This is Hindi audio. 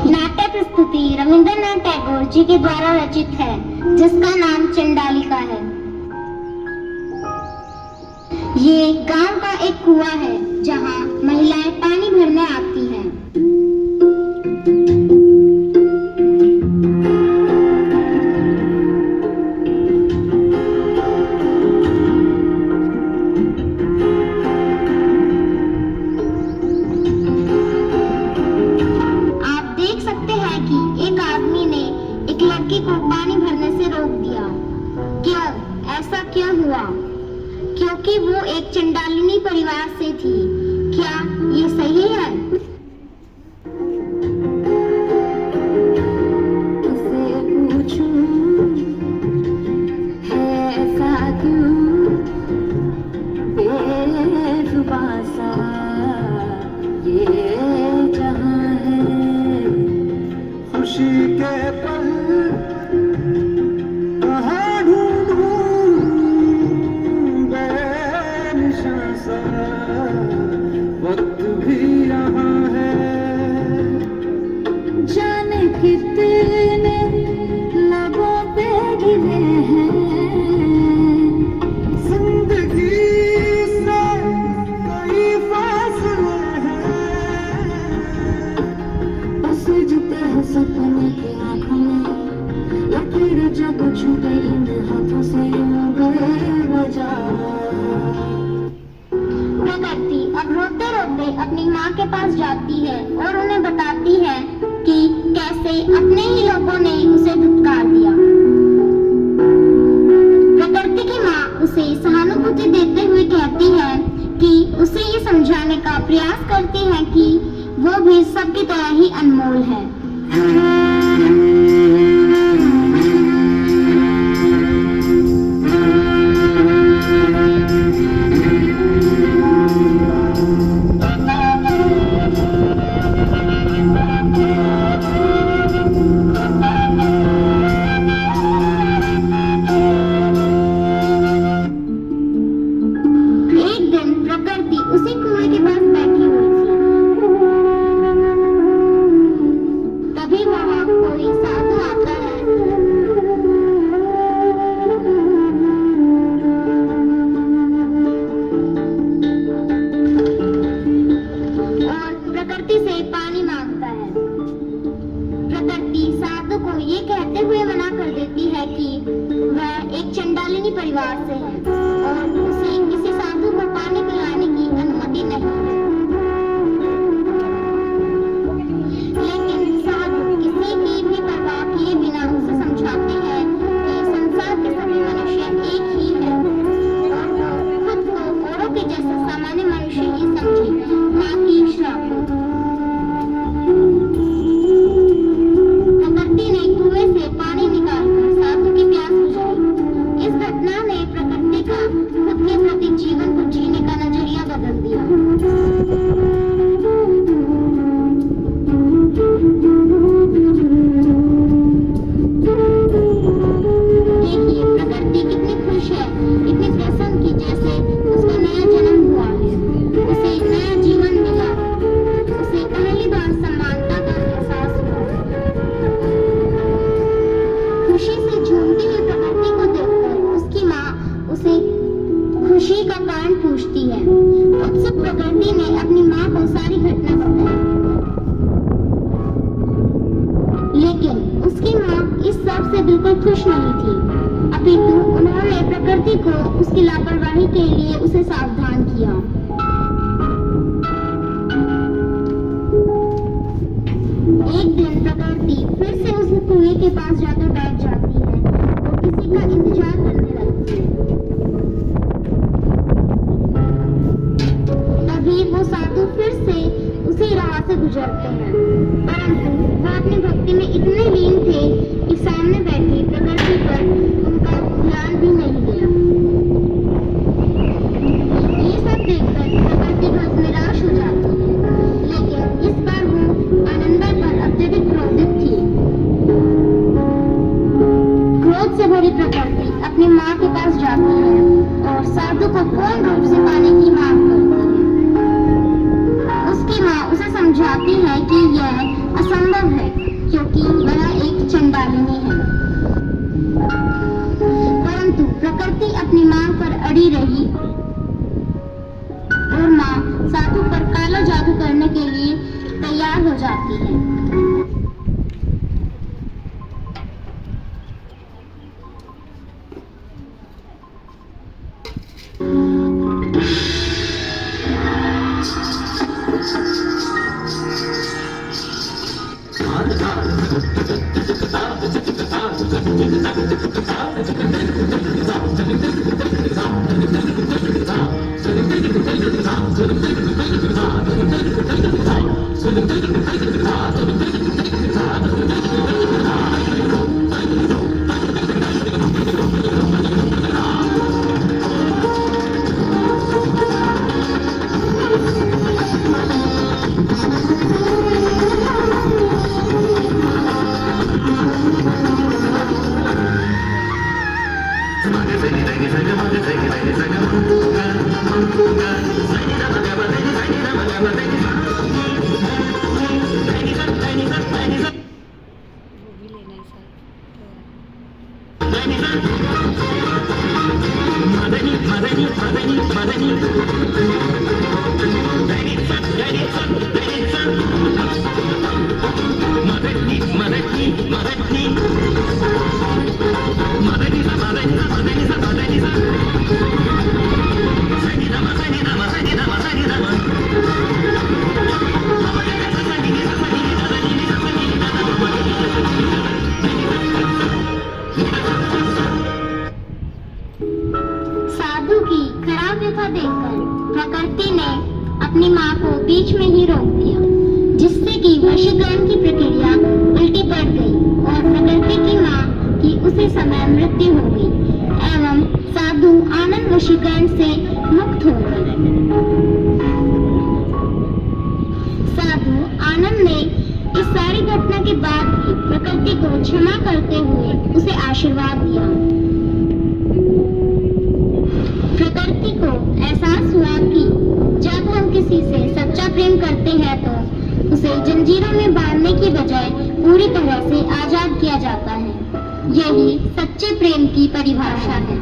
नाट्य प्रस्तुति रविंद्रनाथ टैगोर जी के द्वारा रचित है, जिसका नाम चंडालिका है। ये गांव का एक कुआं है जहां महिलाएं पानी भरने आती हैं। लड़की को पानी भरने से रोक दिया। क्यों? ऐसा क्यों हुआ? क्योंकि वो एक चंडालिनी परिवार से थी। क्या ये सही है? किसे पूछूं, है ऐसा क्यों? बेजुबां सा ये जहां है। खुशी के पल वक्त भी यहाँ है। जाने कितने लबों पे गिरे हैं जिंदगी से कई फासले हैं। बस जुटे हैं सपने की आँखों में, या फिर जब छूटे इन हाथों से बेवजह। प्रकृति अब रोते रोते अपनी माँ के पास जाती है और उन्हें बताती है कि कैसे अपने ही लोगों ने उसे धुतकार दिया। प्रकृति की माँ उसे सहानुभूति देते हुए कहती है कि उसे ये समझाने का प्रयास करती है कि वो भी सबकी तरह ही अनमोल है। उसी कुएं के पास बैठी हुई थी। तभी वहां कोई साधु आता है और प्रकृति से पानी मांगता है। प्रकृति साधु को ये कहते हुए मना कर देती है कि वह एक चंडालिनी परिवार से है और उसे किसी साधु को पानी पिलाने की अनुमति नहीं है। लेकिन साधु किसी की भी परवाह किए बिना उसे समझाते हैं कि संसार के सभी मनुष्य एक ही है और वो खुद को औरों के जैसे सामान्य मनुष्य ही समझे, ना कि श्रापित। प्रकृति ने कुएं से पानी निकालकर साधु की प्यास बुझाई। इस घटना ने प्रकृति का खुद के प्रति जीवन को जीने का नजरिया बदल दिया। देखिए प्रकृति कितनी खुश है, इतनी प्रसन्न की जैसे उसका नया जन्म हुआ है, उसे नया जीवन मिला, उसे पहली बार समानता का एहसास हुआ। खुशी से झूमती हुई प्रकृति को देखकर उसकी माँ उसे खुशी का कारण पूछती है। उत्सुक प्रकृति ने अपनी माँ को सारी घटना बताई, लेकिन उसकी माँ इस सब से बिल्कुल खुश नहीं थी। अपितु उन्होंने प्रकृति को उसकी लापरवाही के लिए उसे सावधान किया। एक दिन प्रकृति फिर से उस कुएं के पास जाकर बैठ जाती है और किसी का इंतजार करने लगती है। तभी वो साधु फिर से उसी राह से गुजरते हैं, परंतु वो अपनी भक्ति में इतने लीन थे कि सामने बैठी प्रकृति पर उनका ध्यान भी नहीं गया। ये सब देखकर प्रकृति बहुत निराश हो जाती है, लेकिन इस बार वो आनंदा पर अत्यधिक क्रोधित थी। क्रोध से भरी प्रकृति अपनी माँ के पास जाती है और साधु को पूर्ण रूप से पाने की मांग करती है। उसकी माँ उसे समझाती है कि यह असंभव है क्योंकि वह एक चंडालिनी है। परंतु प्रकृति अपनी मांग पर अड़ी रही और माँ साधु पर काला जादू करने के लिए तैयार हो जाती है। साधु की खराब व्यथा देखकर प्रकृति ने अपनी माँ को बीच में ही रोक दिया, जिससे कि वशीकरण की प्रक्रिया उल्टी पड़ गई और प्रकृति की माँ की उसी समय मृत्यु हो गई एवं साधु आनंद वशीकरण से मुक्त हो गए। साधु आनंद ने इस सारी घटना के बाद भी प्रकृति को क्षमा करते हुए उसे आशीर्वाद दिया। प्रकृति को एहसास हुआ कि जब हम किसी से सच्चा प्रेम करते हैं तो उसे जंजीरों में बांधने की बजाय पूरी तरह से आजाद किया जाता है। यही सच्चे प्रेम की परिभाषा है।